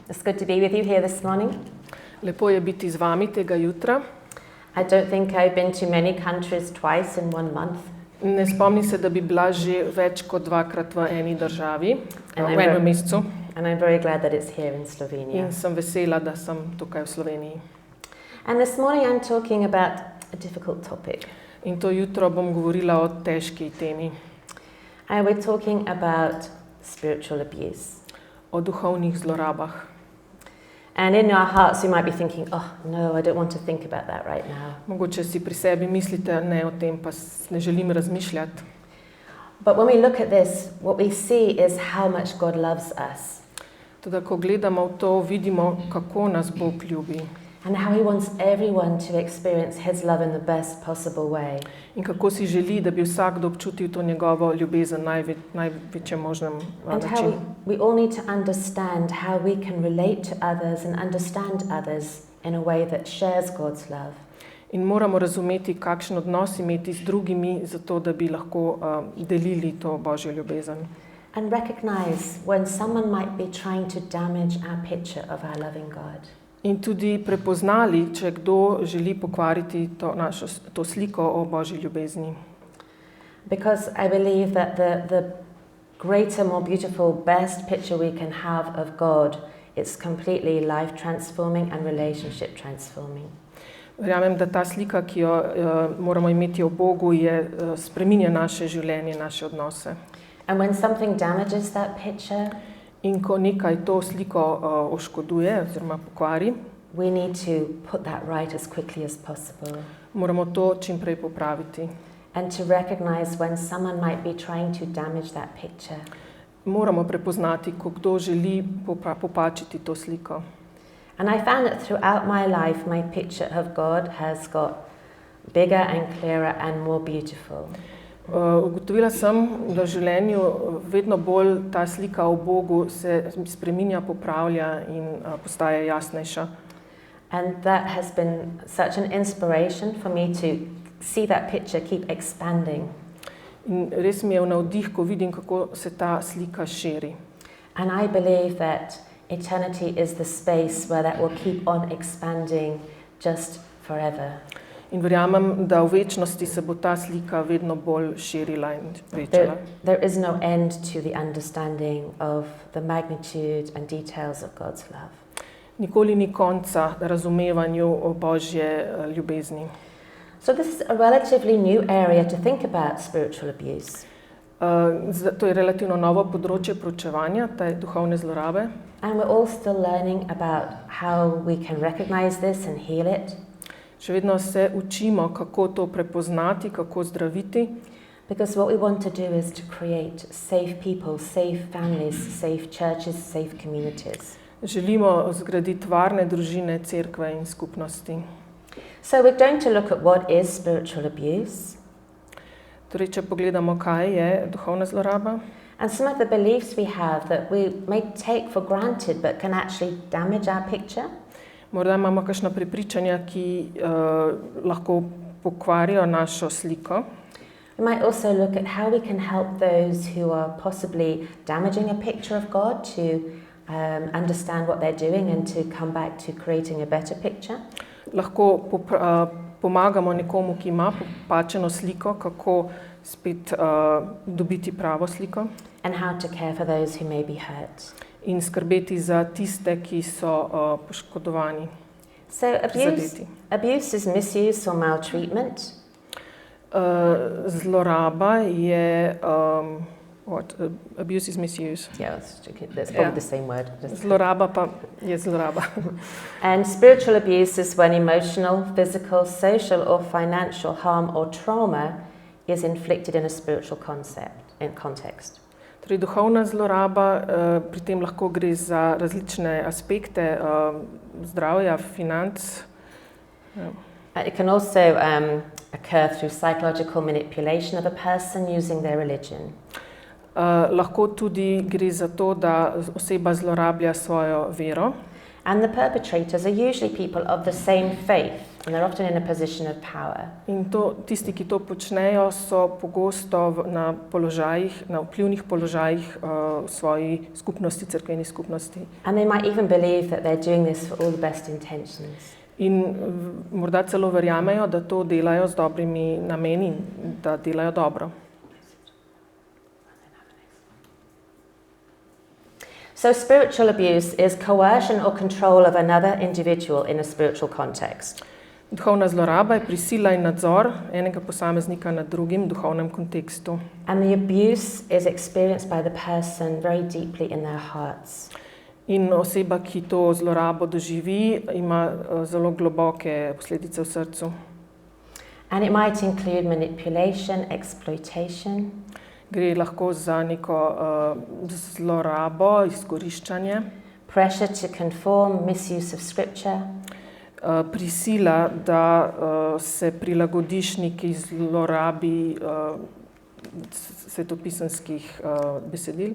It's good to be with you here this morning. Lepo je biti z vami tega jutra. I don't think I've been to many countries twice in 1 month. Ne spomnim se, da bi bila že več kot 2-krat v eni državi, v enem mesecu. And I'm very glad that it's here in Slovenia. In sem vesela, da sem tukaj v Sloveniji. And this morning I'm talking about a difficult topic. In to jutro bom govorila o težki temi. And we're talking about spiritual abuse. O duhovnih zlorabah. And in our hearts we might be thinking, oh no, I don't want to think about that right now. Mogoče si pri sebi mislite, ne, o tem pa ne želim razmišljati. But when we look at this, what we see is how much God loves us. Teda, ko gledamo v to, vidimo, kako nas Bog ljubi. And how he wants everyone to experience his love in the best possible way. In kako si želi, da bi vsakdo občutil to njegovo ljubezen največjem možnem And how načinu. we all need to understand how we can relate to others and understand others in a way that shares God's love. In moramo razumeti, kakšen odnos imeti z drugimi, zato da bi lahko delili to Božjo ljubezen. And recognize when someone might be trying to damage our picture of our loving God. In tudi prepoznali, če kdo želi pokvariti to sliko o Božji ljubezni. Because I believe that the greater, more beautiful, best picture we can have of God, it's completely life transforming and relationship transforming. Verjamem, da ta slika, ki jo moramo imeti o Bogu, spreminja naše življenje, naše odnose. And when something damages that picture, in ko nekaj to sliko oškoduje oziroma pokvari, we need to put that right as quickly as possible. Moramo to čim prej popraviti. And to recognize when someone might be trying to damage that picture. Moramo prepoznati, ko kdo želi popačiti to sliko. And I found that throughout my life, my picture of God has got bigger and clearer and more beautiful. Ugotovila sem, da v življenju vedno bolj ta slika o Bogu se spreminja, popravlja in postaja jasnejša. And that has been such an inspiration for me to see that picture keep expanding. In res mi je v navdih, ko vidim, kako se ta slika širi. And I believe that eternity is the space where that will keep on expanding just forever. In verjamem, da v večnosti se bo ta slika vedno bolj širila in večala. There is no end to the understanding of the magnitude and details of God's love. Nikoli ni konca razumevanju o Božje ljubezni. So this is a relatively new area to think about spiritual abuse. To je relativno novo področje proučevanja, te duhovne zlorabe. And we're all still learning about how we can recognize this and heal it. Še vedno se učimo, kako to prepoznati, kako zdraviti. Because what we want to do is to create safe people, safe families, safe churches, safe communities. Želimo zgraditi varne družine, cerkve in skupnosti. So we're going to look at what is spiritual abuse. Torej, če pogledamo, kaj je duhovna zloraba. And some of the beliefs we have that we may take for granted but can actually damage our picture. Morda imamo kakšna prepričanja, ki lahko pokvarijo našo sliko. We might also look at how we can help those who are possibly damaging a picture of God to understand what they're doing and to come back to creating a better picture. Lahko pomagamo nekomu, ki ima popačeno sliko, kako spet dobiti pravo sliko. And how to care for those who may be hurt. In skrbeti za tiste, ki so poškodovani. So abuse is misuse or maltreatment. Zloraba je abuse is misuse. Yeah, that's probably the same word. Zloraba pa je zloraba. And spiritual abuse is when emotional, physical, social or financial harm or trauma is inflicted in a spiritual context. Torej, duhovna zloraba, pri tem lahko gre za različne aspekte zdravja, financ. It can also occur through psychological manipulation of a person using their religion. Lahko tudi gre za to, da oseba zlorablja svojo vero. And the perpetrators are usually people of the same faith. and they're often in a position of power. In tisti, ki to počnejo, so pogosto na položajih, na vplivnih položajih v svoji skupnosti, cerkveni skupnosti. And they might even believe that they're doing this for all the best intentions. In morda celo verjamejo, da to delajo z dobrimi nameni, da delajo dobro. So spiritual abuse is coercion or control of another individual in a spiritual context. Duhovna zloraba je prisila in nadzor enega posameznika nad drugim v duhovnem kontekstu. And the abuse is experienced by the person very deeply in their hearts. In oseba, ki to zlorabo doživi, ima zelo globoke posledice v srcu. And it might include manipulation, exploitation. Gre lahko za neko zlorabo, izkoriščanje. Pressure to conform, misuse of scripture. Prisila, da se prilagodiš neki zlorabi svetopisanskih besedil.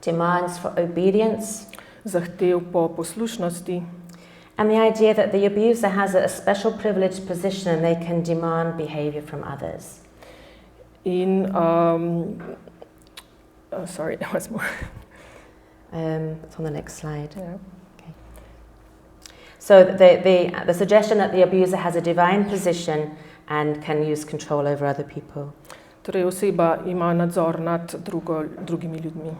Demands for obedience. Zahtev po poslušnosti. And the idea that the abuser has a special privileged position and they can demand behavior from others. In, sorry, there was more. It's on the next slide. Yeah. Okay. So the suggestion that the abuser has a divine position and can use control over other people. Torej oseba ima nadzor nad drugimi ljudmi.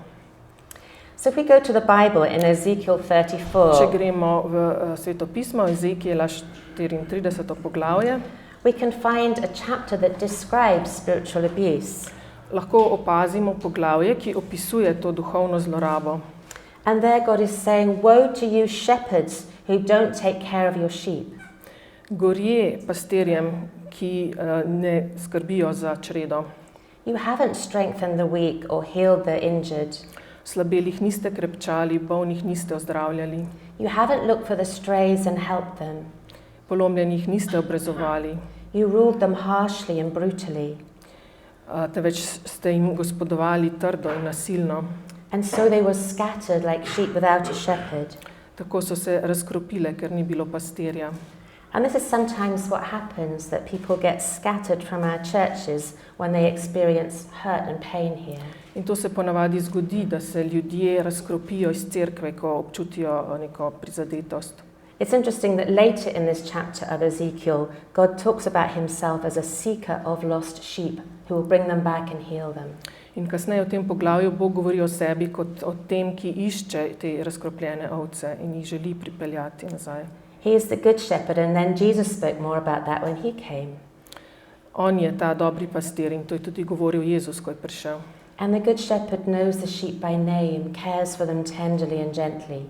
So if we go to the Bible in Ezekiel 34, Če gremo v svetopismo, Ezekijela 34. poglavje, we can find a chapter that describes spiritual abuse. lahko opazimo poglavje, ki opisuje to duhovno zlorabo. And there God is saying, woe to you shepherds who don't take care of your sheep. Gorje pastirjem, ki ne skrbijo za čredo. You haven't strengthened the weak or healed the injured. Slabelih niste krepčali, bolnih niste ozdravljali. You haven't looked for the strays and helped them. Polomljenih niste obrezovali. You ruled them harshly and brutally. Temveč ste jim gospodovali trdo in nasilno. And so they were scattered like sheep without a shepherd. Tako so se razkropile, ker ni bilo pastirja. And this is sometimes what happens, that people get scattered from our churches when they experience hurt and pain here. In to se ponavadi zgodi, da se ljudje razkropijo iz cerkve, ko občutijo neko prizadetost. It's interesting that later in this chapter of Ezekiel, God talks about himself as a seeker of lost sheep who will bring them back and heal them. In kasneje v tem poglavju Bog govori o sebi kot o tem, ki išče te razkropljene ovce in jih želi pripeljati nazaj. He is the good shepherd, and then Jesus spoke more about that when he came. On je ta dobri pastir in to je tudi govoril Jezus, ko je prišel. And the good shepherd knows the sheep by name, cares for them tenderly and gently.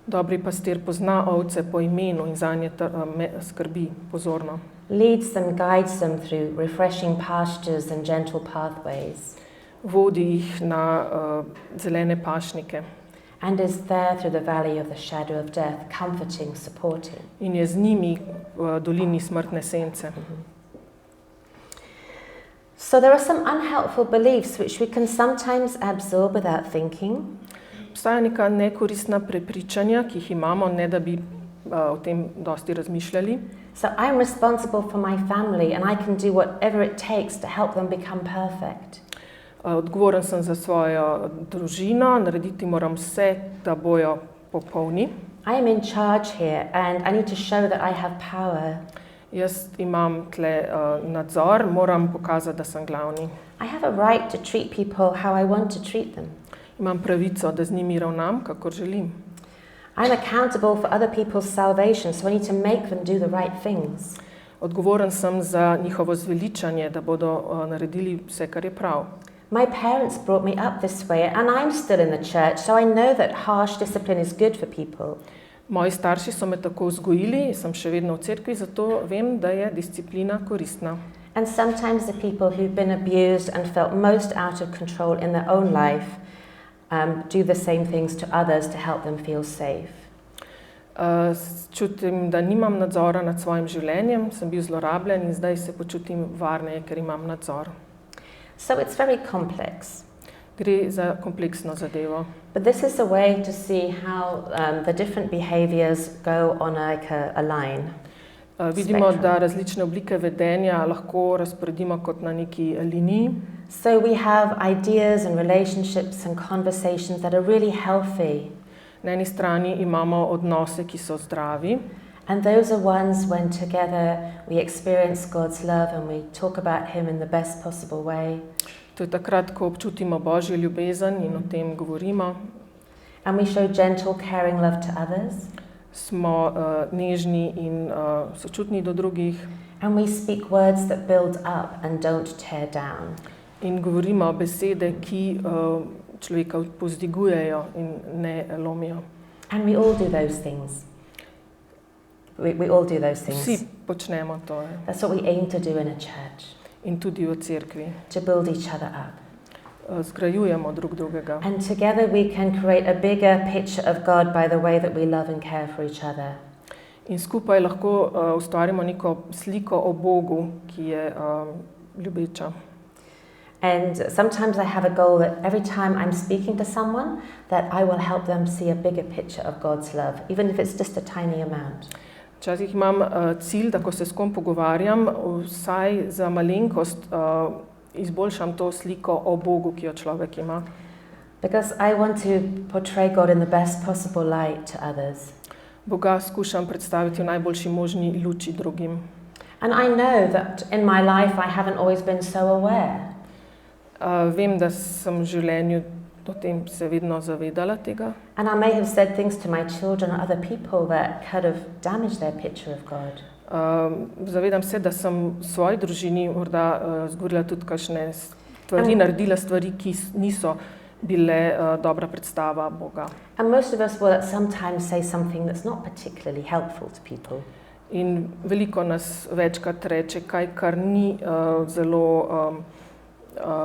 Dobri pastir pozna ovce po imenu in zanje skrbi pozorno. Leads them, guides them through refreshing pastures and gentle pathways. Vodi jih na zelene pašnike. And is there through the valley of the shadow of death, comforting, supporting. In je z njimi v dolini smrtne sence. So there are some unhelpful beliefs which we can sometimes absorb without thinking. Obstaja neka nekoristna prepričanja, ki jih imamo, ne da bi o tem dosti razmišljali. So I'm responsible for my family and I can do whatever it takes to help them become perfect. Odgovoren sem za svojo družino, narediti moram vse, da bojo popolni. I am in charge here and I need to show that I have power. Jaz imam tle nadzor, moram pokazati, da sem glavni. I have a right to treat people how I want to treat them. Imam pravico, da z njimi ravnam, kakor želim. I'm accountable for other people's salvation, so I need to make them do the right things. Odgovoren sem za njihovo zveličanje, da bodo naredili vse, kar je prav. My parents brought me up this way and I'm still in the church, so I know that harsh discipline is good for people. Moji starši so me tako vzgojili, sem še vedno v cerkvi, zato vem, da je disciplina koristna. And sometimes the people who've been abused and felt most out of control in their own life do the same things to others to help them feel safe. Čutim, da nimam nadzora nad svojim življenjem, sem bil zlorabljen in zdaj se počutim varneje, ker imam nadzor. So it's very complex. Gre za kompleksno zadevo. But this is a way to see how the different behaviors go on like a line. Vidimo, da različne oblike vedenja lahko razporedimo kot na neki liniji. So we have ideas and relationships and conversations that are really healthy. Na eni strani imamo odnose, ki so zdravi. And those are ones when together we experience God's love and we talk about Him in the best possible way. To je takrat, ko občutimo Božjo ljubezen in o tem govorimo. And we show gentle, caring love to others. Smo nežni in sočutni do drugih. And we speak words that build up and don't tear down. In govorimo besede, ki človeka povzdigujejo in ne lomijo. And we all do those things. We all do those things. Vsi počnemo to. That's what we aim to do in a church. In tudi v cerkvi. To build each other up. Zgrajujemo drug drugega. And together we can create a bigger picture of God by the way that we love and care for each other. In skupaj lahko ustvarimo neko sliko o Bogu, ki je ljubeča. And sometimes I have a goal that every time I'm speaking to someone, that I will help them see a bigger picture of God's love, even if it's just a tiny amount. Včasih imam cilj, da ko se s kom pogovarjam, vsaj za malenkost izboljšam to sliko o Bogu, ki jo človek ima. Because I want to portray God in the best possible light to others. Boga skušam predstaviti v najboljši možni luči drugim. And I know that in my life I haven't always been so aware. Vem, da sem v življenju o tem se vedno zavedala tega. And I may have said things to my children or other people that could have damaged their picture of God. Zavedam se, da sem v svoji družini morda zgovorila tudi kakšne stvari, naredila stvari, ki niso bile dobra predstava Boga. And most of us will at some time say something that's not particularly helpful to people. In veliko nas večkrat reče kaj, kar ni zelo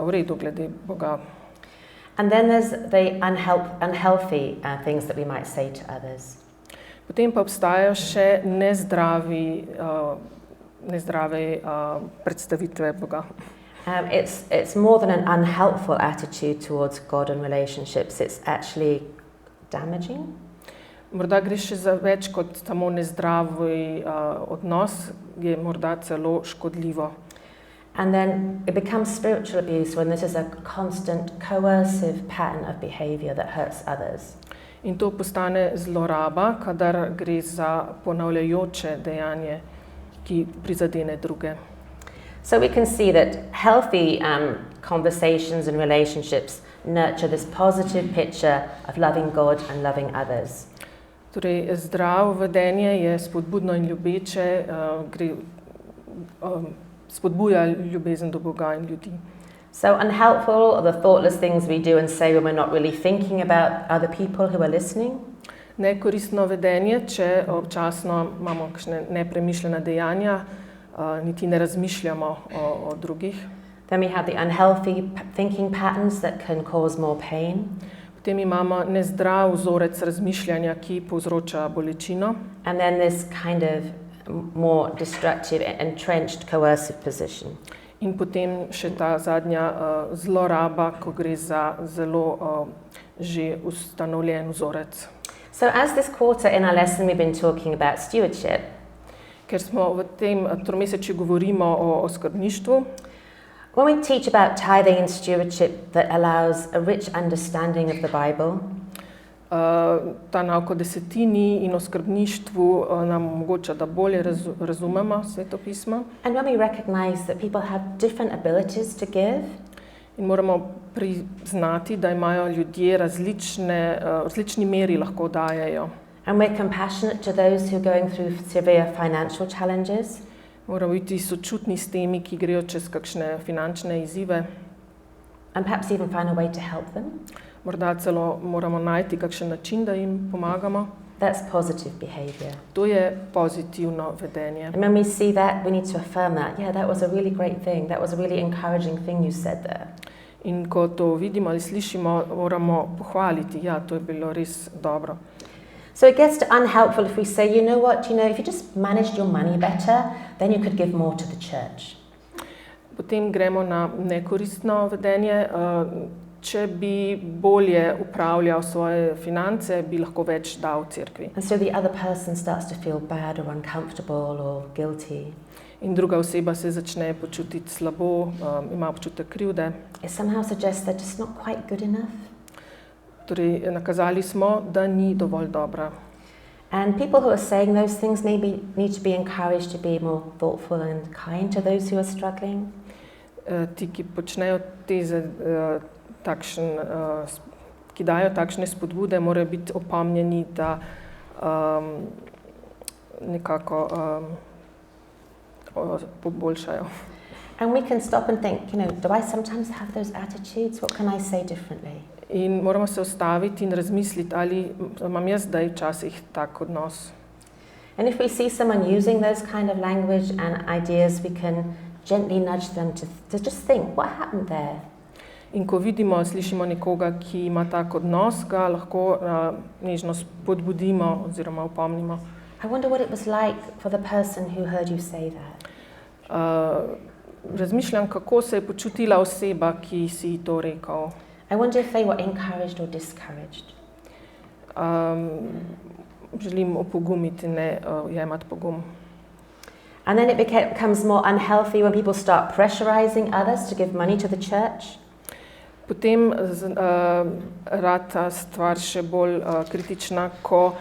v redu glede Boga. And then there's the unhealthy things that we might say to others. Potem pa obstajajo še nezdrave predstavitve Boga. It's more than an unhelpful attitude towards God and relationships. It's actually damaging. Morda gre še za več kot samo nezdravi odnos, je morda celo škodljivo. And then it becomes spiritual abuse when this is a constant coercive pattern of behavior that hurts others. In to postane zloraba, kadar gre za ponavljajoče dejanje, ki prizadene druge. So we can see that healthy conversations and relationships nurture this positive picture of loving God and loving others. Torej, zdravo vedenje je spodbudno in ljubeče, spodbuja ljubezen do Boga in ljudi. So unhelpful are the thoughtless things we do and say when we're not really thinking about other people who are listening. Nekoristno vedenje, če občasno imamo kakšne nepremišljena dejanja, niti ne razmišljamo o drugih. Then we have the unhealthy thinking patterns that can cause more pain. Potem imamo nezdrav vzorec razmišljanja, ki povzroča bolečino. And then this kind of more destructive, entrenched, coercive position. In potem še ta zadnja zloraba, ko gre za zelo že ustanovljen vzorec. So as this quarter in our lesson we've been talking about stewardship. Ker smo v tem tromesečju govorimo o skrbništvu. When we teach about tithing and stewardship that allows a rich understanding of the Bible. Ta nauk o desetini in o skrbništvu nam omogoča, da bolje razumemo Sveto pismo. And when we recognize that people have different abilities to give. In moramo priznati, da imajo ljudje različni meri lahko dajejo. And we're compassionate to those who are going through severe financial challenges. Moramo biti sočutni s temi, ki grejo čez kakšne finančne izzive. And perhaps even find a way to help them. Morda celo moramo najti kakšen način, da jim pomagamo. That's positive behavior. To je pozitivno vedenje. And when we see that, we need to affirm that. Yeah, that was a really great thing. That was a really encouraging thing you said there. In ko to vidimo ali slišimo, moramo pohvaliti. Ja, to je bilo res dobro. So it gets unhelpful if we say, you know what, if you just managed your money better, then you could give more to the church. Potem gremo na nekoristno vedenje. če bi bolje upravljal svoje finance, bi lahko več dal cerkvi. And so the other person starts to feel bad or uncomfortable or guilty. In druga oseba se začne počutiti slabo, ima občutek krivde. It somehow suggests they're just not quite good enough. Torej, nakazali smo, da ni dovolj dobra. And people who are saying those things maybe need to be encouraged to be more thoughtful and kind to those who are struggling. Ti, ki počnejo ki dajo takšne spodbude, morajo biti opomnjeni, da nekako poboljšajo. And we can stop and think, do I sometimes have those attitudes? What can I say differently? In moramo se ustaviti in razmisliti, ali imam jaz zdaj včasih tak odnos. And if we see someone using those kind of language and ideas, we can gently nudge them to just think, what happened there? In ko vidimo, slišimo nekoga, ki ima tak odnos, ga lahko nežno spodbudimo oziroma opomnimo. I wonder what it was like for the person who heard you say that. Razmišljam, kako se je počutila oseba, ki si to rekel. I wonder if they were encouraged or discouraged. Želim opogumiti, ne jemati pogum. And then it becomes more unhealthy when people start pressurizing others to give money to the church. Potem rata stvar še bolj kritična, ko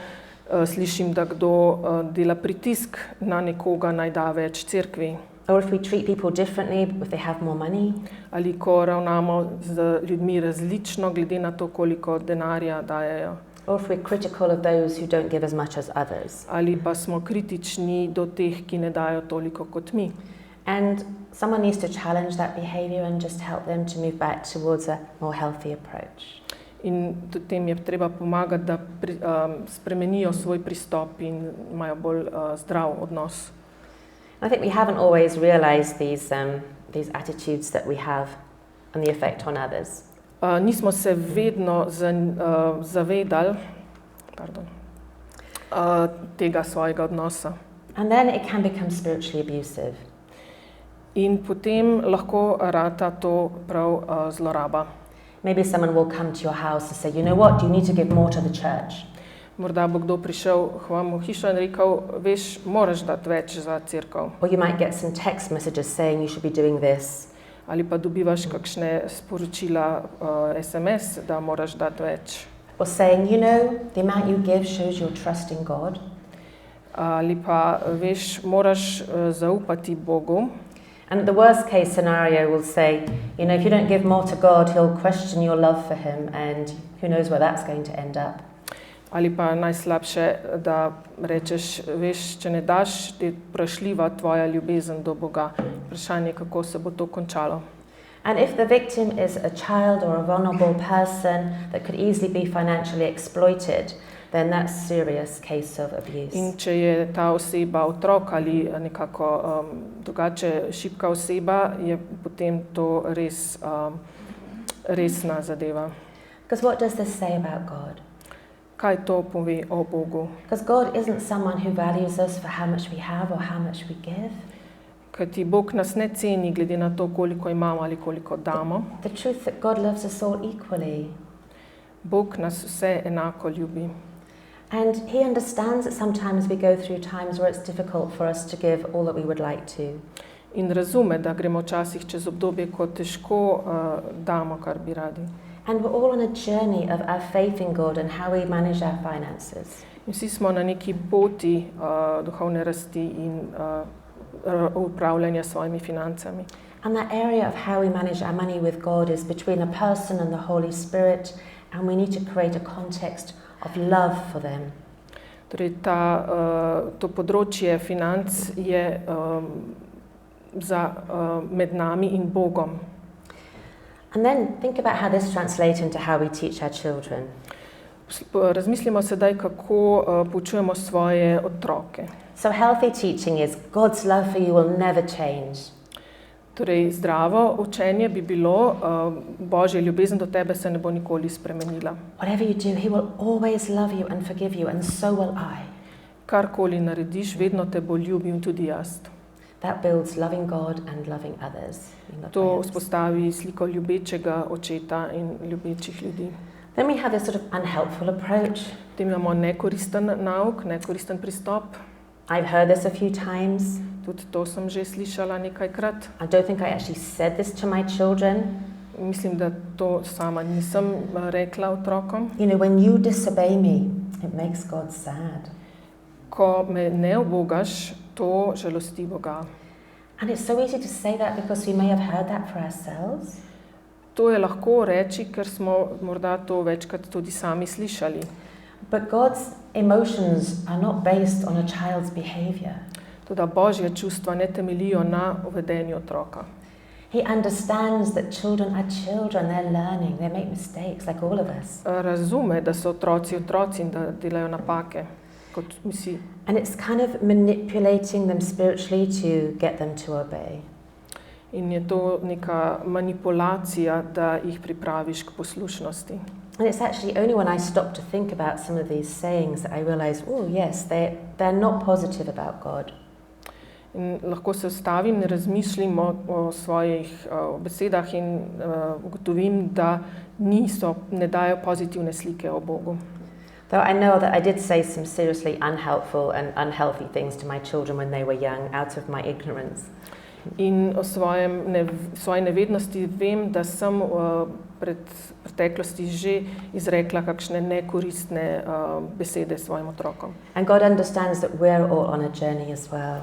slišim, da kdo dela pritisk na nekoga, naj da več cerkvi. Or if we treat people differently if they have more money. Ali ko ravnamo z ljudmi različno, glede na to, koliko denarja dajejo. Or if we're critical of those who don't give as much as others. Ali pa smo kritični do teh, ki ne dajo toliko kot mi. And someone needs to challenge that behavior and just help them to move back towards a more healthy approach. In tudi tem je treba pomagati, da spremenijo svoj pristop in imajo bolj zdrav odnos. I think we haven't always realized these attitudes that we have and the effect on others. Nismo se vedno zavedali tega svojega odnosa. And then it can become spiritually abusive. In potem lahko rata to prav zloraba. Maybe someone will come to your house and say, you know what, you need to give more to the church. Morda bo kdo prišel k vam v hišo in rekel, veš, moraš dati več za cerkev. Or you might get some text messages saying you should be doing this. Ali pa dobivaš kakšne sporočila SMS, da moraš dati več. Or saying, the amount you give shows your trust in God. Ali pa, veš, moraš zaupati Bogu. And the worst case scenario will say, if you don't give more to God, he'll question your love for him, and who knows where that's going to end up. Ali pa najslabše, da rečeš, veš, če ne daš, je vprašljiva tvoja ljubezen do Boga. Vprašanje, kako se bo to končalo. And if the victim is a child or a vulnerable person that could easily be financially exploited, then that's a serious case of abuse. In če je ta oseba otrok ali nekako drugače šibka oseba, je potem to res resna zadeva. Because what does this say about God? Kaj to pove o Bogu? Because God isn't someone who values us for how much we have or how much we give. Kajti Bog nas ne ceni glede na to, koliko imamo ali koliko damo. The truth that God loves us all equally. Bog nas vse enako ljubi. And he understands that sometimes we go through times where it's difficult for us to give all that we would like to. In razume, da gremo včasih čez obdobje, ko težko damo, kar bi radi. And we're all on a journey of our faith in God and how we manage our finances. Vsi smo na neki poti duhovne rasti in upravljanja s svojimi financami. And that area of how we manage our money with God is between a person and the Holy Spirit, and we need to create a context of love for them. Torej, to področje financ je med nami in Bogom. And then think about how this translates into how we teach our children. Razmislimo sedaj, kako poučujemo svoje otroke. So healthy teaching is God's love for you will never change. Torej, zdravo učenje bi bilo, Božja ljubezen do tebe se ne bo nikoli spremenila. Whatever you do, he will always love you and forgive you, and so will I. Karkoli narediš, vedno te bo ljubil in tudi jaz. that builds loving God and loving others. To vzpostavi sliko ljubečega očeta in ljubečih ljudi. Then we have this sort of unhelpful approach. Potem imamo nekoristen nauk, nekoristen pristop. I've heard this a few times. Tudi to sem že slišala nekajkrat. I don't think I actually said this to my children. Mislim, da to sama nisem rekla otrokom. You know, when you disobey me, it makes God sad. Ko me ne ubogaš, to žalosti Boga. And it's so easy to say that because we may have heard that for ourselves. To je lahko reči, ker smo morda to večkrat tudi sami slišali. But God's emotions are not based on a child's behavior. Toda Božje čustva ne temeljijo na vedenju otroka. He understands that children are children, they're learning, they make mistakes like all of us. Razume, da so otroci in da delajo napake, kot vsi. And it's kind of manipulating them spiritually to get them to obey. In je to neka manipulacija, da jih pripraviš k poslušnosti. And it's actually only when I stop to think about some of these sayings that I realize, oh yes, they're not positive about God. In lahko se ustavim in razmišljam o svojih besedah in ugotovim, da ne dajo pozitivne slike o Bogu. Though I know that I did say some seriously unhelpful and unhealthy things to my children when they were young, out of my ignorance. In o svoji nevednosti vem, da sem v preteklosti že izrekla kakšne nekoristne besede svojim otrokom. And God understands that we're all on a journey as well.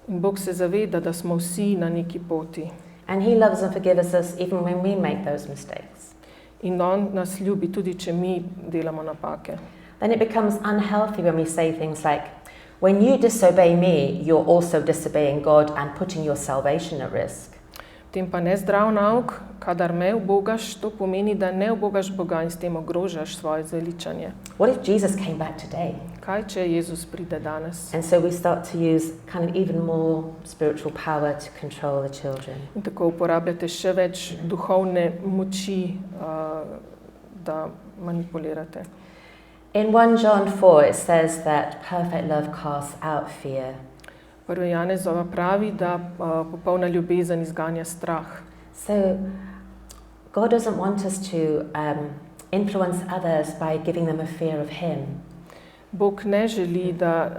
In Bog se zaveda, da smo vsi na neki poti. And he loves and forgives us even when we make those mistakes. In on nas ljubi tudi, če mi delamo napake. Then it becomes unhealthy when we say things like, when you disobey me, you're also disobeying God and putting your salvation at risk. Potem pa nezdrav nauk, kadar me ubogaš, to pomeni, da ne ubogaš Boga in s tem ogrožaš svoje zveličanje. What if Jesus came back today? Kaj, če Jezus pride danes? And so we start to use kind of even more spiritual power to control the children. In tako uporabljate še več duhovne moči, da manipulirate. In 1 John 4 it says that perfect love casts out fear. 1. Janezova pravi, da popolna ljubezen izganja strah. So God doesn't want us to influence others by giving them a fear of him. Bog ne želi, da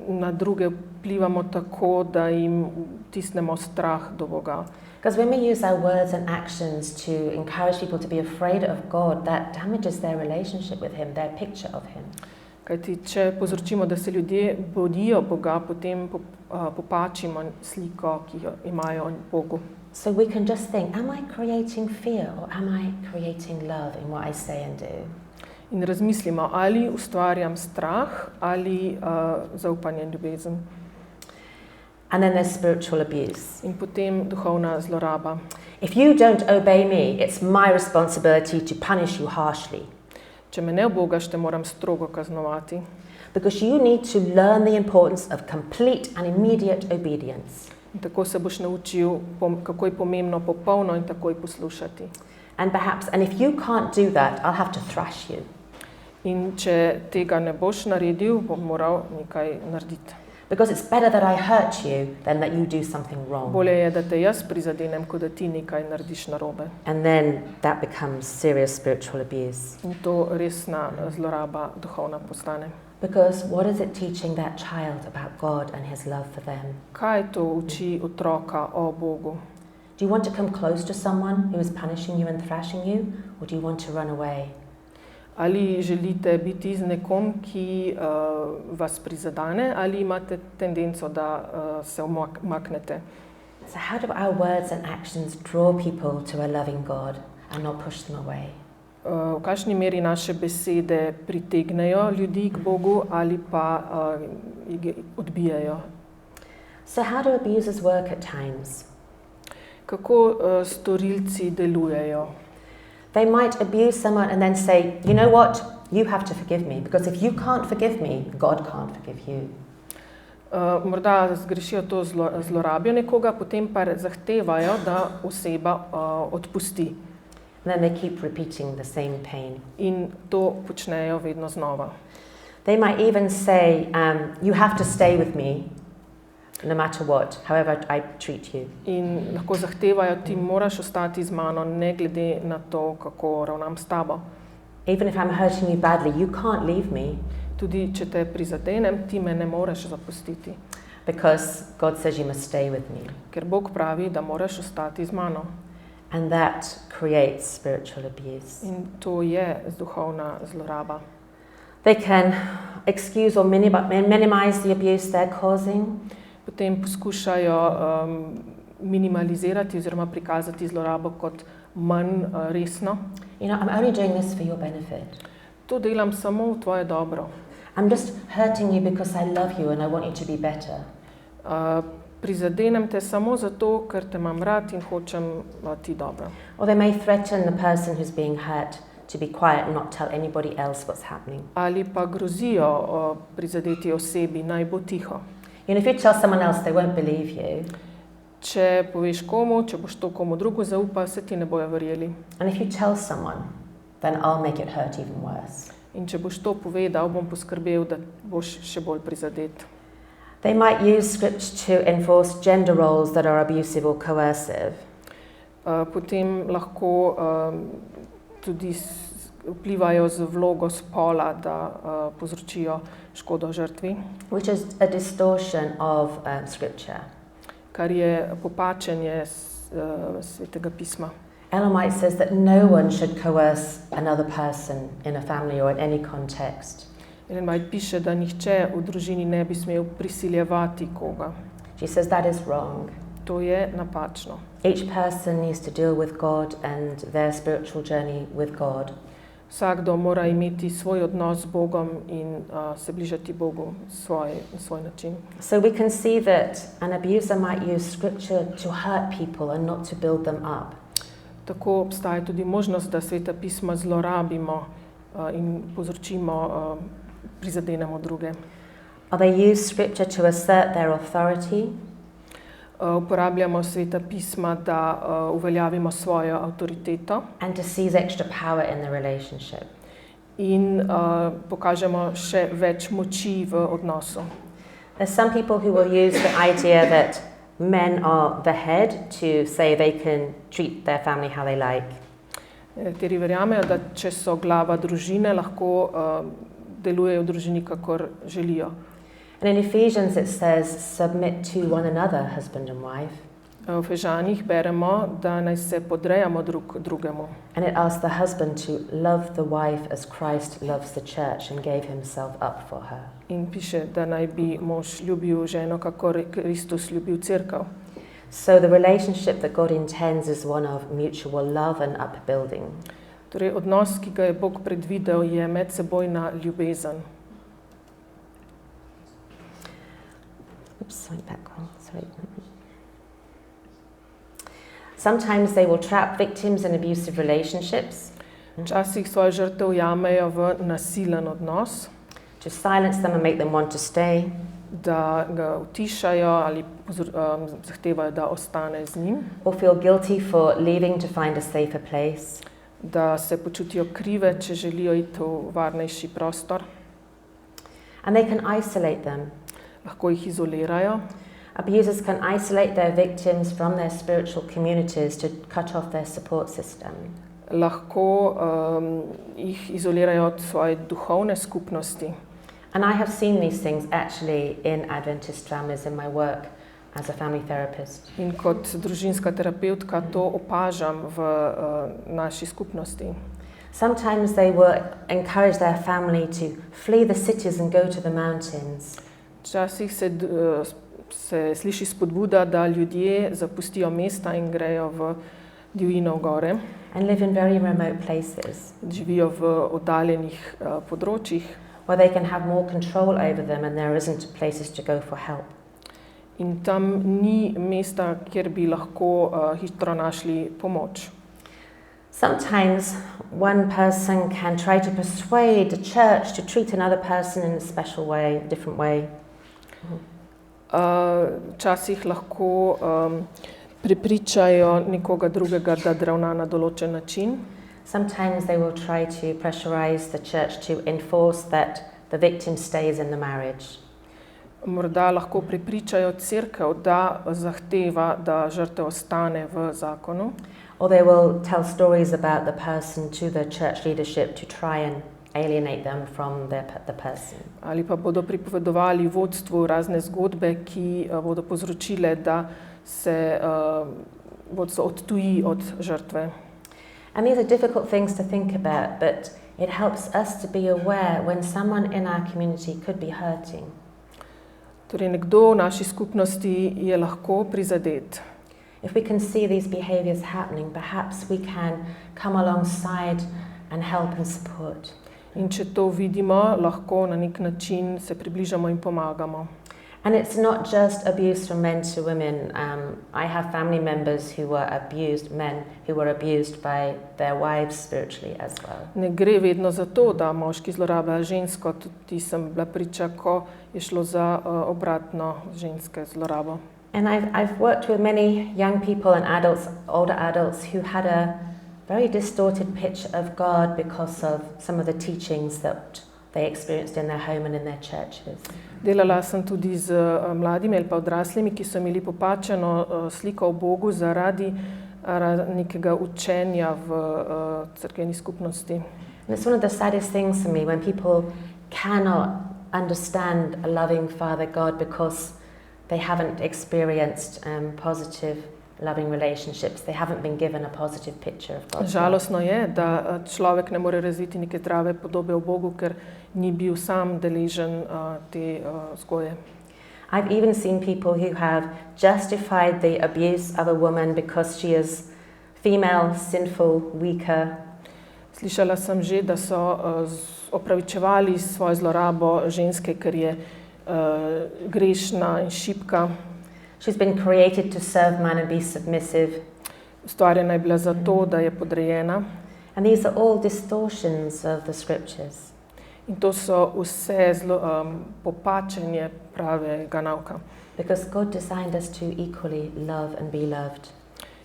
na druge vplivamo tako, da jim tisnemo strah do Boga. Because when we use our words and actions to encourage people to be afraid of God, that damages their relationship with him, their picture of him. Kajti, če povzročimo, da se ljudje bojijo Boga, potem popačimo sliko, ki jo imajo o Bogu. So we can just think, am I creating fear or am I creating love in what I say and do? In razmislimo, ali ustvarjam strah ali zaupanje in ljubezen. And then there's spiritual abuse. In potem duhovna zloraba. If you don't obey me, it's my responsibility to punish you harshly. Če me ne ubogaš, te moram strogo kaznovati. Because you need to learn the importance of complete and immediate obedience. In tako se boš naučil, kako je pomembno popolno in takoj poslušati. And if you can't do that, I'll have to thrash you. In če tega ne boš naredil, bom moral nekaj narediti. Because it's better that I hurt you than that you do something wrong. Bolje je, da te jaz prizadenem, kot da ti nekaj narediš narobe. And then that becomes serious spiritual abuse. In to resna zloraba duhovna postane. Because what is it teaching that child about God and his love for them? Kaj to uči otroka o Bogu? Do you want to come close to someone who is punishing you and thrashing you, or do you want to run away? Ali želite biti z nekom, ki vas prizadane, ali imate tendenco, da se umaknete? So how do our words and actions draw people to a loving God and not push them away? V kakšni meri naše besede pritegnejo ljudi k Bogu ali pa jih odbijajo? So how do abusers work at times? Kako storilci delujejo? They might abuse someone and then say, you know what, you have to forgive me, because if you can't forgive me, God can't forgive you. Morda zgrešijo to, zlorabijo nekoga, potem pa zahtevajo, da oseba odpusti. And then they keep repeating the same pain. In to počnejo vedno znova. They might even say, you have to stay with me, no matter what, however I treat you. In lahko zahtevajo, ti moraš ostati z mano, ne glede na to, kako ravnam s tabo. Even if I'm hurting you badly, you can't leave me. Tudi če te prizadenem, ti me ne moreš zapustiti. Because God says you must stay with me. Ker Bog pravi, da moraš ostati z mano. And that creates spiritual abuse. In to je duhovna zloraba. They can excuse or minimize the abuse they're causing. Potem poskušajo minimalizirati oziroma prikazati zlorabo kot manj resno. You know, I'm only doing this for your benefit. To delam samo v tvoje dobro. I'm just hurting you because I love you and I want you to be better. Prizadenem te samo zato, ker te imam rad in hočem ti dobro. Or they may threaten the person who's being hurt to be quiet and not tell anybody else what's happening. Ali pa grozijo prizadeti osebi, naj bo tiho. You know, if you tell someone else, they won't believe you. Če poveš komu, če boš to komu drugo zaupal, se ti ne bojo verjeli. And if you tell someone, then I'll make it hurt even worse. In če boš to povedal, bom poskrbel, da boš še bolj prizadet. They might use scripture to enforce gender roles that are abusive or coercive. Potem lahko tudi vplivajo z vlogo spola, da povzročijo škodo žrtvi. Which is a distortion of scripture. Kar je popačenje svetega pisma. Ellen White says that no one should coerce another person in a family or in any context. Ellen White piše, da nihče v družini ne bi smel prisiljevati koga. She says that is wrong. To je napačno. Each person needs to deal with God and their spiritual journey with God. Vsakdo mora imeti svoj odnos z Bogom in se bližati Bogu svoj način. So we can see that an abuser might use scripture to hurt people and not to build them up. Tako obstaja tudi možnost, da sveta pisma zlorabimo in povzročimo, prizadenemo druge. Or they use scripture to assert their authority. Uporabljamo sveta pisma, da uveljavimo svojo avtoriteto. And to seize extra power in the relationship. In pokažemo še več moči v odnosu. There's some people who will use the idea that men are the head to say they can treat their family how they like. Nekateri verjamejo, da če so glava družine, lahko delujejo v družini, kakor želijo. And in Ephesians it says, submit to one another, husband and wife. V Efežanih beremo, da naj se podrejamo drug drugemu. And it asks the husband to love the wife as Christ loves the church and gave himself up for her. In piše, da naj bi mož ljubil ženo, kakor Kristus ljubil cerkev. So the relationship that God intends is one of mutual love and upbuilding. Torej, odnos, ki ga je Bog predvidel, je medsebojna ljubezen. Sometimes they will trap victims in abusive relationships. Včasih svoje žrtve ujamejo v nasilen odnos. To silence them and make them want to stay. Da ga utišajo ali zahtevajo, da ostane z njim. Or feel guilty for leaving to find a safer place. Da se počutijo krive, če želijo iti v varnejši prostor. And they can isolate them. Lahko jih izolirajo. Abusers can isolate their victims from their spiritual communities to cut off their support system. Lahko jih izolirajo od svoje duhovne skupnosti. And I have seen these things actually in Adventist families in my work as a family therapist. In kot družinska terapevtka to opažam v naši skupnosti. Sometimes they will encourage their family to flee the cities and go to the mountains. Včasih se sliši spodbuda, da ljudje zapustijo mesta in grejo v divjino v gore. And live in very remote places. Živijo v oddaljenih področjih. Where they can have more control over them and there isn't places to go for help. In tam ni mesta, kjer bi lahko hitro našli pomoč. Sometimes one person can try to persuade the church to treat another person in a special way, a different way. Včasih lahko prepričajo nekoga drugega, da ravna na določen način. Sometimes they will try to pressurize the church to enforce that the victim stays in the marriage. morda lahko prepričajo cerkev, da zahteva, da žrtev ostane v zakonu. Or they will tell stories about the person to the church leadership to try and alienate them from the person. Ali pa bodo pripovedovali vodstvu razne zgodbe, ki bodo povzročile, da se vodstvo odtuji od žrtve. And these are difficult things to think about, but it helps us to be aware when someone in our community could be hurting. Torej, nekdo v naši skupnosti je lahko prizadet. If we can see these behaviors happening, perhaps we can come alongside and help and support. In če to vidimo, lahko na nek način se približamo in pomagamo. And it's not just abuse from men to women. I have family members who were abused, men who were abused by their wives spiritually as well. Ne gre vedno za to, da moški zlorabljajo žensko, tudi sem bila priča, ko je šlo za obratno ženske zlorabo. And I've worked with many young people and adults, older adults, who had a very distorted picture of God because of some of the teachings that they experienced in their home and in their churches. Delala sem tudi z mladimi ali pa odraslimi, ki so imeli popačeno sliko o Bogu zaradi nekega učenja v cerkveni skupnosti. And it's one of the saddest things for me when people cannot understand a loving Father God because they haven't experienced positive loving relationships. They haven't been given a positive picture of God. Žalostno je, da človek ne more razviti neke zdrave podobe o Bogu, ker ni bil sam deležen te vzgoje. I've even seen people who have justified the abuse of a woman because she is female, sinful, weaker. Slišala sem že, da so opravičevali svojo zlorabo ženske, ker je grešna in šibka. She's been created to serve man and be submissive. Ustvarjena je bila zato, da je podrejena. And these are all distortions of the scriptures. In to so vse popačenje pravega nauka. Because God designed us to equally love and be loved.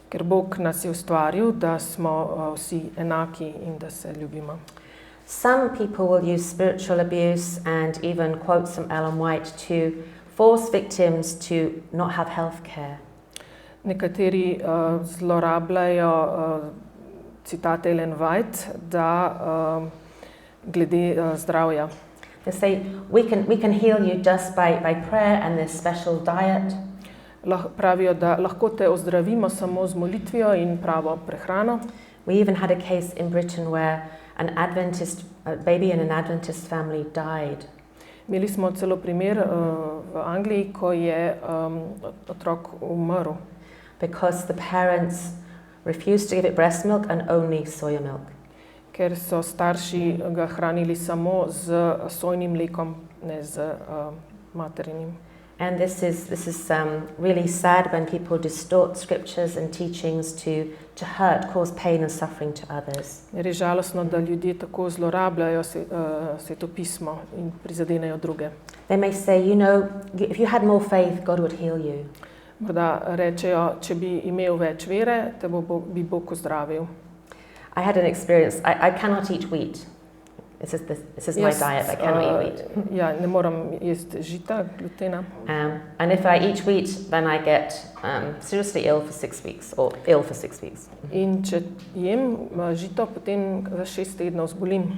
Ker Bog nas je ustvaril, da smo vsi enaki in da se ljubimo. Some people will use spiritual abuse and even quotes from Ellen White to force victims to not have health care. Nekateri zlorabljajo citate Ellen White, da glede zdravja. They say, we can heal you just by prayer and this special diet. Pravijo, da lahko te ozdravimo samo z molitvijo in pravo prehrano. We even had a case in Britain where a baby in an Adventist family died. Imeli smo celo primer v Angliji, ko je otrok umrl. Because the parents refused to give it breast milk and only soya milk. Ker so starši ga hranili samo z sojnim mlekom, ne z materinim. And this is really sad when people distort scriptures and teachings to hurt, cause pain and suffering to others. Je žalostno, da ljudje tako zlorabljajo svetopismo in prizadenejo druge. They may say, if you had more faith, God would heal you. Morda rečejo, če bi imel več vere, te bi Bog ozdravil. I had an experience. I cannot eat wheat. This is my diet. I cannot eat wheat. Ja, ne moram jesti žita, glutena. And if I eat wheat, then I get seriously ill for 6 weeks, or ill for 6 weeks. In če jem žito, potem za 6 tednov zbolim.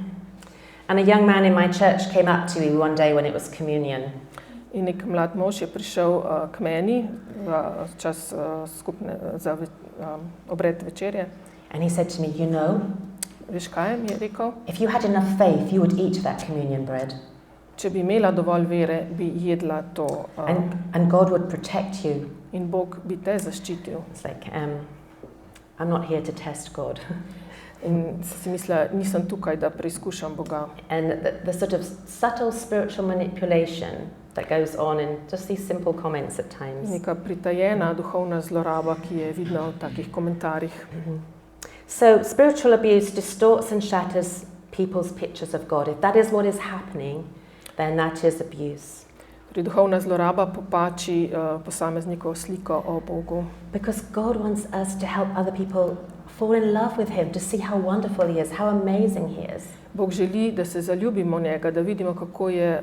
And a young man in my church came up to me one day when it was communion. In nek mlad mož je prišel k meni v čas za obred večerje. And he said to me, veš kaj mi je rekel? If you had enough faith, you would eat that communion bread. Če bi imela dovolj vere, bi jedla to. And God would protect you. In Bog bi te zaščitil. It's like, I'm not here to test God. In si mislila, nisem tukaj, da preizkušam Boga. And the sort of subtle spiritual manipulation that goes on in just these simple comments at times. Neka pritajena duhovna zloraba, ki je vidna v takih komentarjih. So spiritual abuse distorts and shatters people's pictures of God. If that is what is happening, then that is abuse. Duhovna zloraba popači posameznikovo sliko o Bogu. Because God wants us to help other people fall in love with him, to see how wonderful he is, how amazing he is. Bog želi, da se zaljubimo v njega, da vidimo, kako je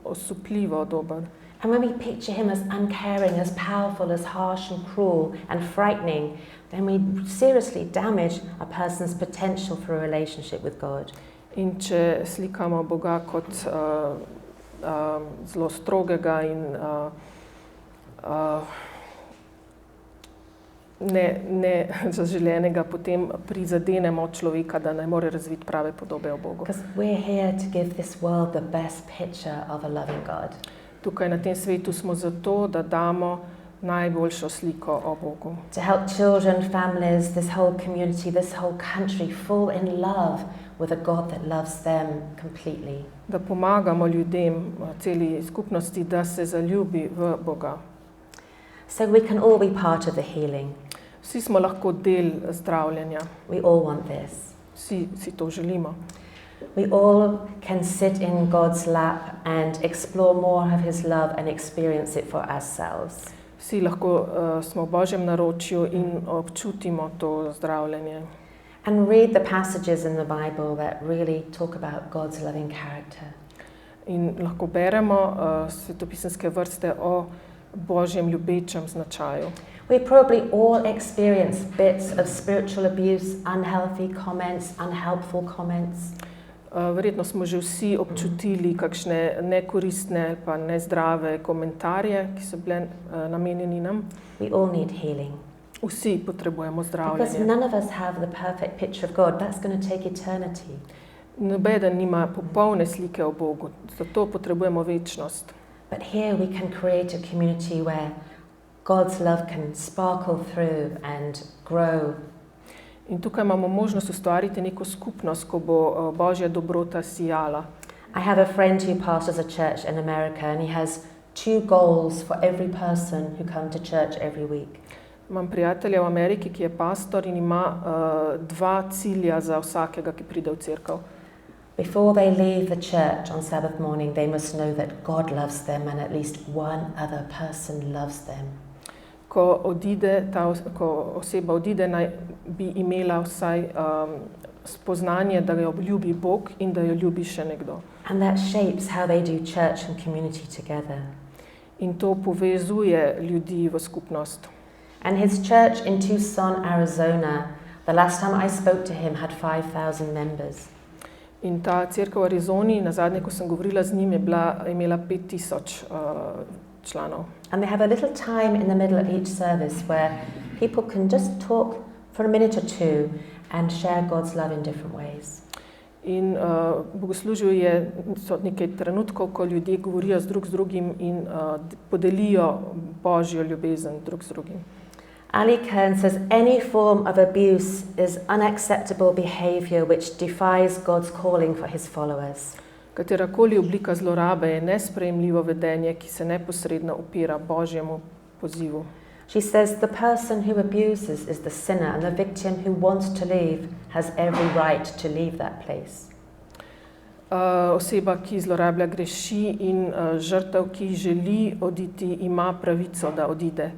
osupljivo dober. And when we picture him as uncaring, as powerful, as harsh and cruel and frightening, then we seriously damage a person's potential for a relationship with God. In če slikamo Boga kot zelo strogega in ne zaželenega, potem prizadenemo človeka, da ne more razviti prave podobe o Bogu. Because we're here to give this world the best picture of a loving God. Tukaj na tem svetu smo zato, da damo najboljšo sliko o Bogu. To help children, families, this whole community, this whole country fall in love with a God that loves them completely. Da pomagamo ljudem, celi skupnosti, da se zaljubi v Boga. So we can all be part of the healing. Vsi smo lahko del zdravljenja. We all want this. Vsi si to želimo. We all can sit in God's lap and explore more of his love and experience it for ourselves. Vsi lahko smo v Božjem naročju in občutimo to zdravljenje. And read the passages in the Bible that really talk about God's loving character. In lahko beremo svetopisemske vrste o Božjem ljubečem značaju. We probably all experience bits of spiritual abuse, unhealthy comments, unhelpful comments. Verjetno smo že vsi občutili kakšne nekoristne pa nezdrave komentarje, ki so bile namenjeni nam. We all need healing. Vsi potrebujemo Because zdravljenje. none of us have the perfect picture of God. That's going to take eternity. Nobeden nima popolne slike o Bogu, zato potrebujemo večnost. But here we can create a community where God's love can sparkle through and grow. In tukaj imamo možnost ustvariti neko skupnost, ko bo Božja dobrota sijala. I have a friend who pastors a church in America and he has 2 goals for every person who come to church every week. Imam prijatelja v Ameriki, ki je pastor in ima 2 cilja za vsakega, ki pride v cerkev. Before they leave the church on Sabbath morning, they must know that God loves them and at least one other person loves them. Ko oseba odide, naj bi imela vsaj spoznanje, da jo ljubi Bog in da jo ljubi še nekdo. And that shapes how they do church and community together. In to povezuje ljudi v skupnost. And his church in Tucson, Arizona, the last time I spoke to him, had 5,000 members. In ta cerkev v Arizoni, nazadnje, ko sem govorila z njim, imela 5,000 članov. And they have a little time in the middle of each service where people can just talk for a minute or two and share God's love in different ways. In bogoslužju so nekaj trenutkov, ko ljudje govorijo drug z drugim in podelijo Božjo ljubezen drug z drugim. Ali Kern says any form of abuse is unacceptable behavior which defies God's calling for his followers. Katerakoli oblika zlorabe je nesprejemljivo vedenje, ki se neposredno upira Božjemu pozivu. She says the person who abuses is the sinner and the victim who wants to leave has every right to leave that place. Oseba, ki zlorablja, greši in žrtev, ki želi oditi, ima pravico, da odide.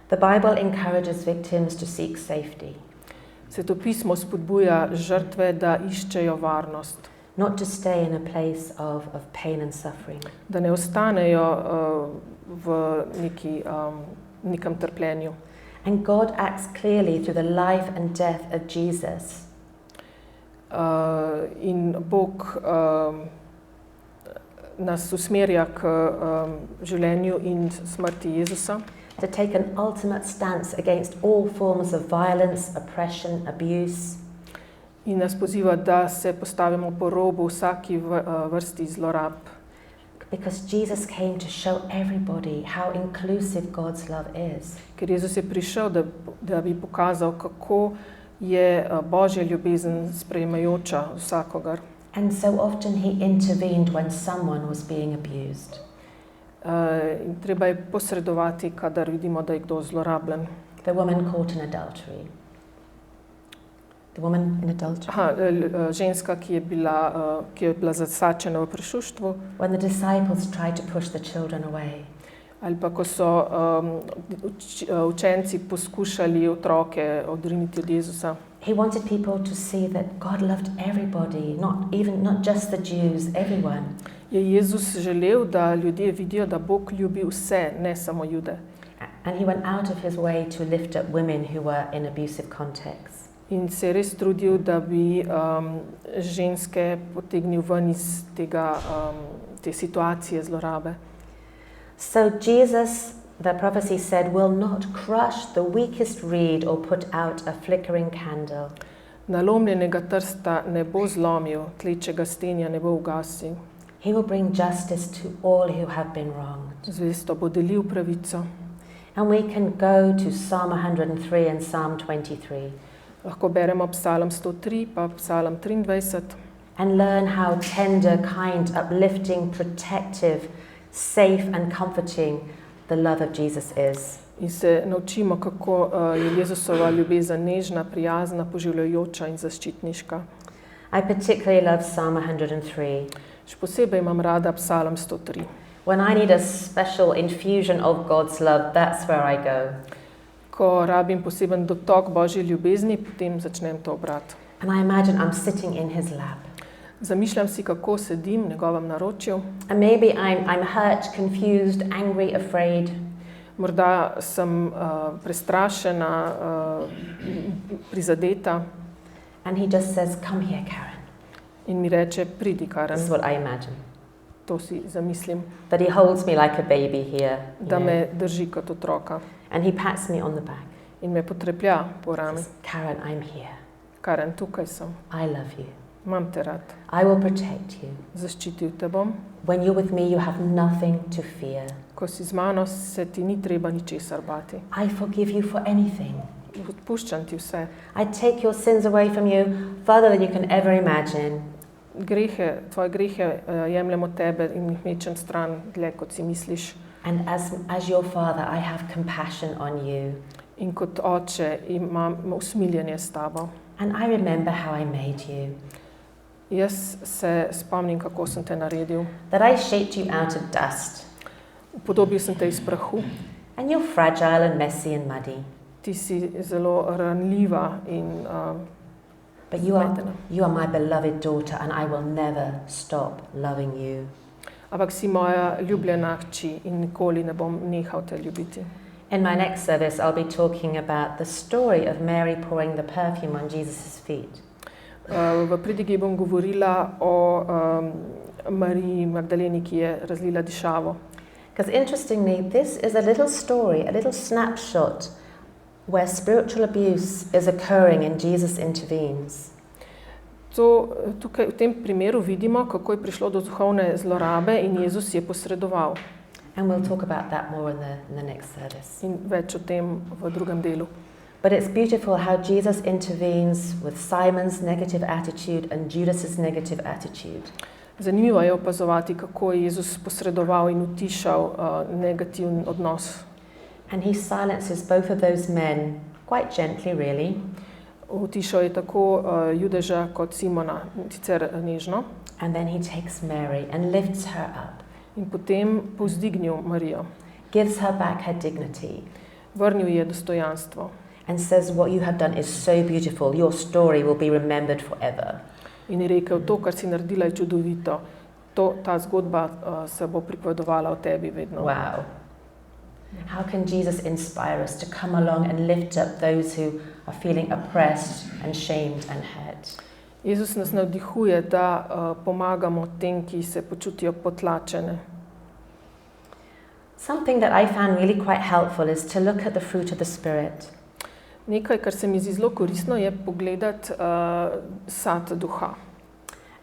The Bible encourages victims to seek safety. Svetopismo spodbuja žrtve, da iščejo varnost. Not to stay in a place of pain and suffering. Da ne ostanejo v nekem trpljenju. And God acts clearly through the life and death of Jesus. In Bog nas usmerja k življenju in smrti Jezusa. To take an ultimate stance against all forms of violence, oppression, abuse. In nas poziva, da se postavimo po robu vsaki vrsti zlorab. Because Jesus came to show everybody how inclusive God's love is. Ker Jezus je prišel, da bi pokazal, kako je Božja ljubezen sprejemajoča vsakogar. And so often he intervened when someone was being abused. In treba je posredovati, kadar vidimo, da je kdo zlorabljen. The woman caught in adultery. The woman in adultery. Ženska, ki je bila zasačena v prešuštvu. When the disciples tried to push the children away. Ali pa, ko so učenci poskušali otroke odriniti od Jezusa. He wanted people to see that God loved everybody, not just the Jews, everyone. Je Jezus želel, da ljudje vidijo, da Bog ljubi vse, ne samo Jude. And he went out of his way to lift up women who were in abusive contexts. In se je res trudil, da bi ženske potegnil ven iz te situacije zlorabe. So Jesus, the prophecy said, will not crush the weakest reed or put out a flickering candle. Nalomljenega trsta ne bo zlomil, tlečega stenja ne bo ugasil. He will bring justice to all who have been wronged. Zvesto bo delil pravico. And we can go to Psalm 103 and Psalm 23. Lahko beremo Psalm 103 pa Psalm 23. And learn how tender, kind, uplifting, protective, safe and comforting the love of Jesus is. In se naučimo, kako je Jezusova ljubezen nežna, prijazna, poživljajoča in zaščitniška. I particularly love Psalm 103. Še posebej imam rada Psalm 103. When I need a special infusion of God's love, that's where I go. Ko rabim poseben dotok Božje ljubezni, potem začnem to brati. And I imagine I'm sitting in his lap. Zamišljam si, kako sedim v njegovem naročju. And maybe I'm hurt, confused, angry, afraid. Morda sem prestrašena, prizadeta. And he just says, come here, Karen. In mi reče, pridi, Karen. This is what I imagine. To si zamislim. That he holds me like a baby here. Da me drži kot otroka. And he pats me on the back. In me potreplja po rami. Says, Karen, I'm here. Karen, tukaj sem. I love you. Imam te rad. I will protect you. Zaščitil te bom. When you're with me, you have nothing to fear. Ko si z mano, se ti ni treba ničesar bati. I forgive you for anything. Odpuščam ti vse. I take your sins away from you further than you can ever imagine. Tvoje grehe jemljem od tebe in jih mečem stran dlje, kot si misliš. And as your father, I have compassion on you. In kot oče imam usmiljenje s tabo. And I remember how I made you. Jaz se spomnim, kako sem te naredil. That I shaped you out of dust. Upodobil sem te iz prahu. And you're fragile and messy and muddy. Ti si zelo ranljiva in But you are my beloved daughter and I will never stop loving you. Ampak si moja ljubljena hči in nikoli ne bom nehal te ljubiti. In my next service, I'll be talking about the story of Mary pouring the perfume on Jesus' feet. V pridigi bom govorila o Mariji Magdaleni, ki je razlila dišavo. Because interestingly, this is a little story, a little snapshot where spiritual abuse is occurring and Jesus intervenes. Tukaj v tem primeru vidimo, kako je prišlo do duhovne zlorabe in Jezus je posredoval. And we'll talk about that more in the next service. In več o tem v drugem delu. But it's beautiful how Jesus intervenes with Simon's negative attitude and Judas's negative attitude. Zanimivo je opazovati, kako je Jezus posredoval in utišal negativen odnos. And he silences both of those men quite gently, really. Utišal je tako Judeža kot Simona, sicer nežno. And then he takes Mary and lifts her up. In potem povzdignil Marijo. Gives her back her dignity. Vrnil je dostojanstvo. And says, what you have done is so beautiful. Your story will be remembered forever. In je rekel, to, kar si naredila, je čudovito. Ta zgodba se bo pripovedovala o tebi vedno. Wow. How can Jesus inspire us to come along and lift up those who are feeling oppressed and shamed and hurt? Jezus nas navdihuje, da pomagamo tem, ki se počutijo potlačene. Something that I found really quite helpful is to look at the fruit of the Spirit. Nekaj, kar se mi zdi zelo koristno, je pogledati sad duha.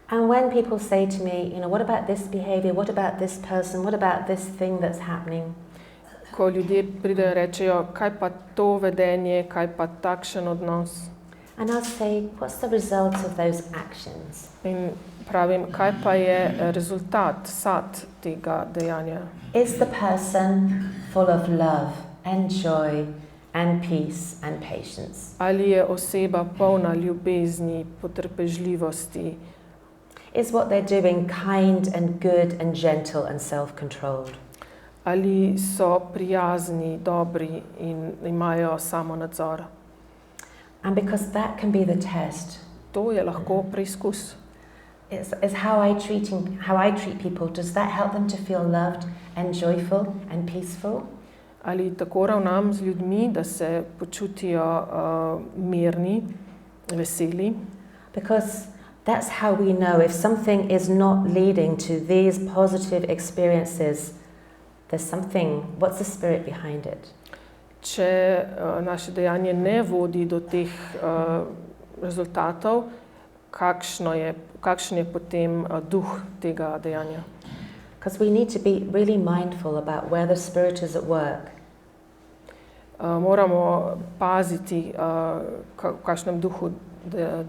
And when people say to me, what about this behavior, what about this person, what about this thing that's happening? Ko ljudje pridejo in rečejo, kaj pa to vedenje, kaj pa takšen odnos. And I'll say, what's the result of those actions? In pravim, kaj pa je rezultat, sad tega dejanja? Is the person full of love and joy and peace and patience? Ali je oseba polna ljubezni, potrpežljivosti? Is what they're doing kind and good and gentle and self-controlled? Ali so prijazni, dobri in imajo samo nadzor? And because that can be the test. To je lahko preizkus. Is how I treat people. Does that help them to feel loved and joyful and peaceful? Ali tako ravnam z ljudmi, da se počutijo mirni, veseli? Because that's how we know if something is not leading to these positive experiences, there's something, what's the spirit behind it? Če naše dejanje ne vodi do teh rezultatov, kakšen je potem duh tega dejanja? Because we need to be really mindful about where the spirit is at work. Moramo paziti, v kakšnem duhu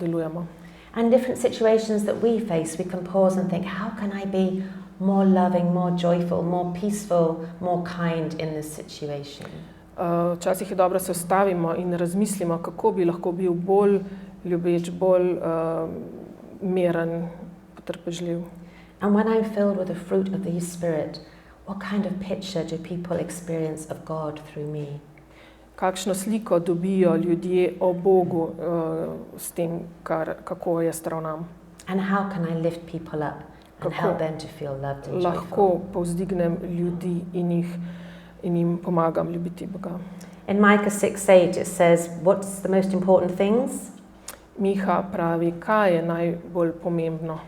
delujemo. And different situations that we face, we can pause and think, how can I be more loving, more joyful, more peaceful, more kind in this situation? Včasih je dobro se ustavimo in razmislimo, kako bi lahko bil bolj ljubeč, bolj miren, potrpežljiv. And when I'm filled with the fruit of the Spirit, what kind of picture do people experience of God through me? Kakšno sliko dobijo ljudje o Bogu s tem, kako jaz ravnam? And how can I lift people up and help them to feel loved and joyful? Lahko povzdignem ljudi in jim pomagam ljubiti Boga. In Micah 6:8 it says, what's the most important things? Miha pravi, kaj je najbolj pomembno?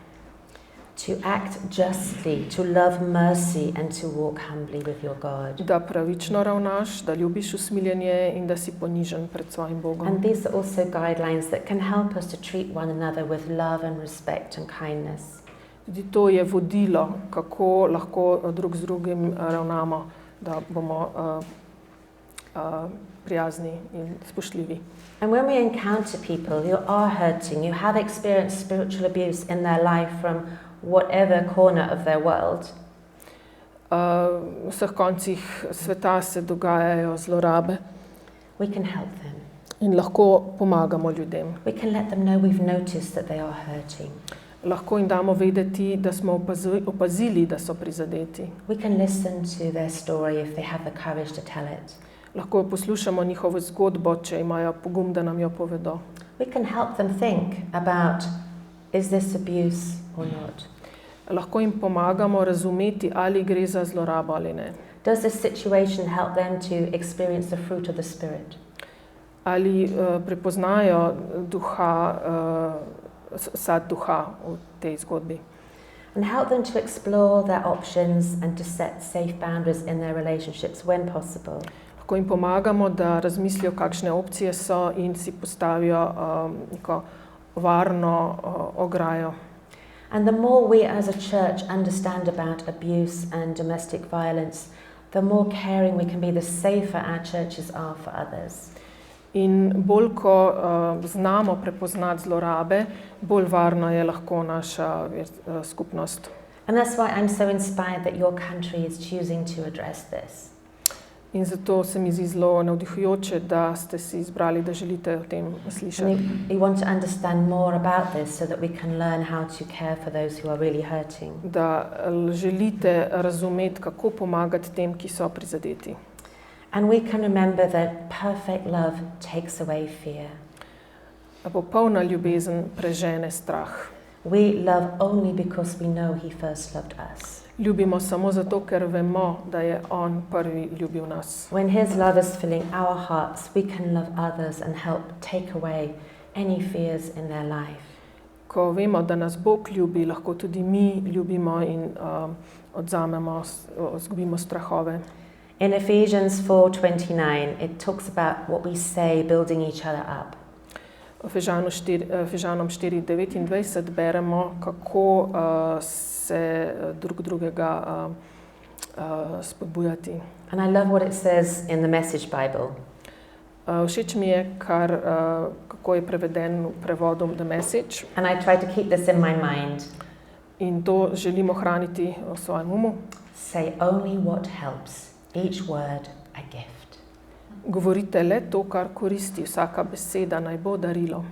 To act justly, to love mercy and to walk humbly with your God. Da pravično ravnaš, da ljubiš usmiljenje in da si ponižen pred svojim Bogom. And these are also guidelines that can help us to treat one another with love and respect and kindness. Tudi to je vodilo, kako lahko drug z drugim ravnamo, da bomo prijazni in spoštljivi. And when we encounter people who are hurting, who have experienced spiritual abuse in their life from whatever corner of their world, v vseh koncih sveta se dogajajo zlorabe. We can help them. In lahko pomagamo ljudem. We can let them know we've noticed that they are hurting. Lahko jim damo vedeti, da smo opazili, da so prizadeti. We can listen to their story if they have the courage to tell it. Lahko poslušamo njihovo zgodbo, če imajo pogum, da nam jo povedo. We can help them think about, is this abuse or not? Lahko jim pomagamo razumeti, ali gre za zlorabo ali ne. Does this situation help them to experience the fruit of the Spirit? Ali prepoznajo duha, sad duha v tej zgodbi. And help them to explore their options and to set safe boundaries in their relationships when possible. Lahko jim pomagamo, da razmislijo, kakšne opcije so in si postavijo neko varno ograjo. And the more we as a church understand about abuse and domestic violence, the more caring we can be, the safer our churches are for others. In bolj, ko znamo prepoznati zlorabe, bolj varna je lahko naša skupnost. And that's why I'm so inspired that your country is choosing to address this. In zato se mi zdi zelo navdihujoče, da ste si izbrali, da želite o tem slišati. We want to understand more about this so that we can learn how to care for those who are really hurting. Da želite razumeti, kako pomagati tem, ki so prizadeti. And we can remember that perfect love takes away fear. Popolna ljubezen prežene strah. We love only because we know he first loved us. Ljubimo samo zato, ker vemo, da je on prvi ljubil nas. When his love is filling our hearts, we can love others and help take away any fears in their life. Ko vemo, da nas Bog ljubi, lahko tudi mi ljubimo in odzamemo, izgubimo strahove. In Ephesians 4:29, it talks about what we say, building each other up. Efežanom 4:29 beremo, kako se drug drugega spodbujati. And I love what it says in the Message Bible. Všeč mi je, kako je preveden v prevodu The Message. And I try to keep this in my mind. In to želimo ohraniti v svojem umu. Say only what helps, each word a gift. Govorite le to, kar koristi, vsaka beseda naj bo darilo.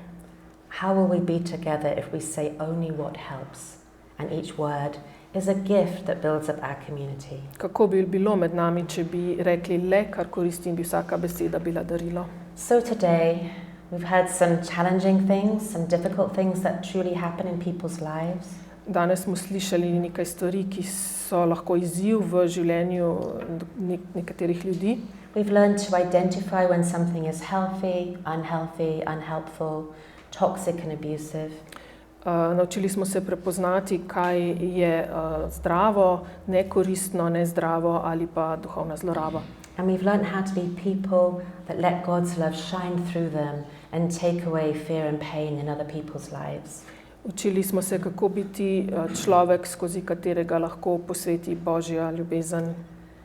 How will we be together if we say only what helps and each word is a gift that builds up our community? Kako bi bilo med nami, če bi rekli le, kar koristi in bi vsaka beseda bila darilo? So today We've heard some challenging things, some difficult things that truly happen in people's lives. Danes smo slišali nekaj stvari, ki so lahko izziv v življenju nekaterih ljudi. We've learned to identify when something is healthy, unhelpful, toxic and abusive. Naučili smo se prepoznati, kaj je zdravo, nekoristno, nezdravo ali pa duhovna zloraba. And we've learned how to be people that let God's love shine through them and take away fear and pain in other people's lives. Učili smo se, kako biti človek, skozi katerega lahko posveti Božja ljubezen.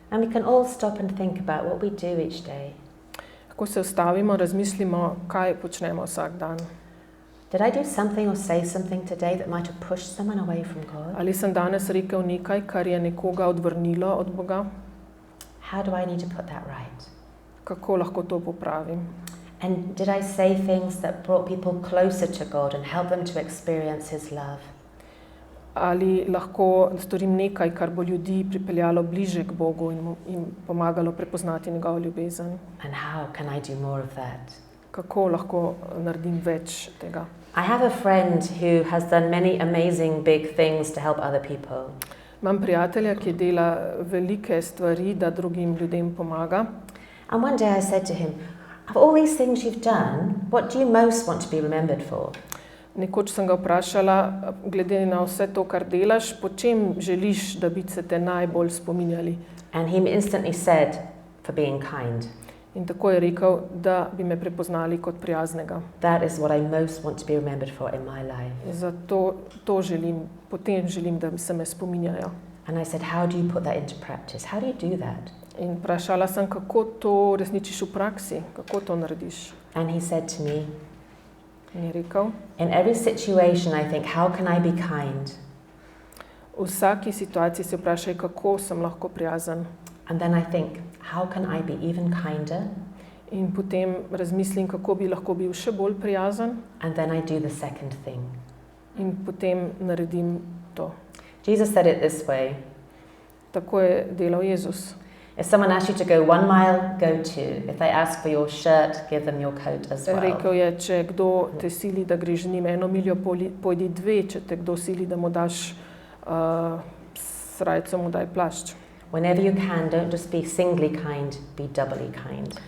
And we can all stop and think about what we do each day. Ko se ustavimo, razmislimo, kaj počnemo vsak dan. Did I do something or say something today that might have pushed someone away from God? Ali sem danes rekel nekaj, kar je nekoga odvrnilo od Boga? How do I need to put that right? Kako lahko to popravim? And did I say things that brought people closer to God and helped them to experience His love? Ali lahko storim nekaj, kar bo ljudi pripeljalo bliže k Bogu in pomagalo prepoznati njegovo ljubezen? And how can I do more of that? Kako lahko naredim več tega? I have a friend who has done many amazing big things to help other people. Imam prijatelja, ki dela velike stvari, da drugim ljudem pomaga. And one day I said to him, of all these things you've done, what do you most want to be remembered for? Nekoč sem ga vprašala, glede na vse to, kar delaš, po čem želiš, da bi se te najbolj spominjali? And he instantly said, for being kind. In tako je rekel, da bi me prepoznali kot prijaznega. That is what I most want to be remembered for in my life. Zato to želim, potem želim, da se me spominjajo. And I said, how do you put that into practice? How do you do that? In vprašala sem, kako to resničiš v praksi, kako to narediš. And he said to me, in je rekel, in every situation I think, how can I be kind? V vsaki situaciji se vprašaj, kako sem lahko prijazen. And then I think, how can I be even kinder? In potem razmislim, kako bi lahko bil še bolj prijazen. And then I do the second thing. In potem naredim to. Jesus said it this way. Tako je delal Jezus. If someone asks you to go 1 mile, go 2. If they ask for your shirt, give them your coat as well. Rekel je, če kdo te sili, da greš z njim 1 miljo, pojdi 2, če te kdo sili, da mu daš srajco, mu daj plašč. Whenever you can, don't just be singly kind, be doubly kind.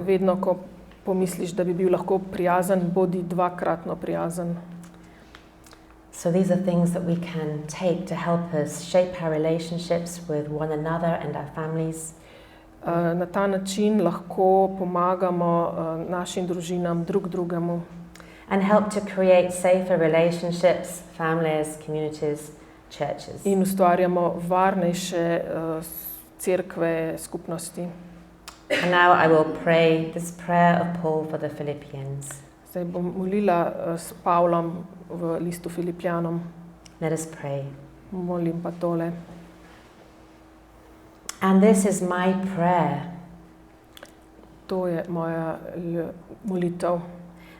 Vedno, ko pomisliš, da bi bil lahko prijazen, bodi 2-kratno prijazen. So these are things that we can take to help us shape our relationships with one another and our families. Na ta način lahko pomagamo našim družinam drug drugemu. And help to create safer relationships, families, communities, churches. In ustvarjamo varnejše cerkve, skupnosti. And now I will pray this prayer of Paul for the Philippians. Zdaj bom molila s Pavlom v listu Filipljanom. Let us pray. Molim pa tole. And this is my prayer. To je moja molitev.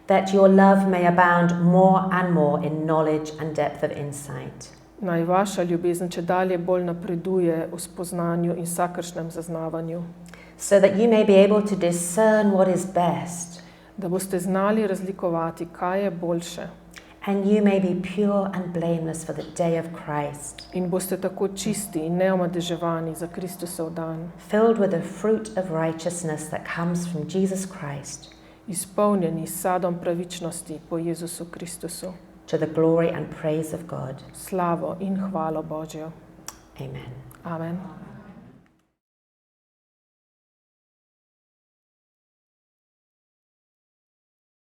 That your love may abound more and more in knowledge and depth of insight. Naj vaša ljubezen čedalje bolj napreduje v spoznanju in vsakršnem zaznavanju. So that you may be able to discern what is best. Da boste znali razlikovati, kaj je boljše. And you may be pure and blameless for the day of Christ. In boste tako čisti in neomadeževani za Kristusov dan. Filled with the fruit of righteousness that comes from Jesus Christ. Izpolnjeni s sadom pravičnosti po Jezusu Kristusu. To the glory and praise of God. Slavo in hvalo Božjo. Amen. Amen.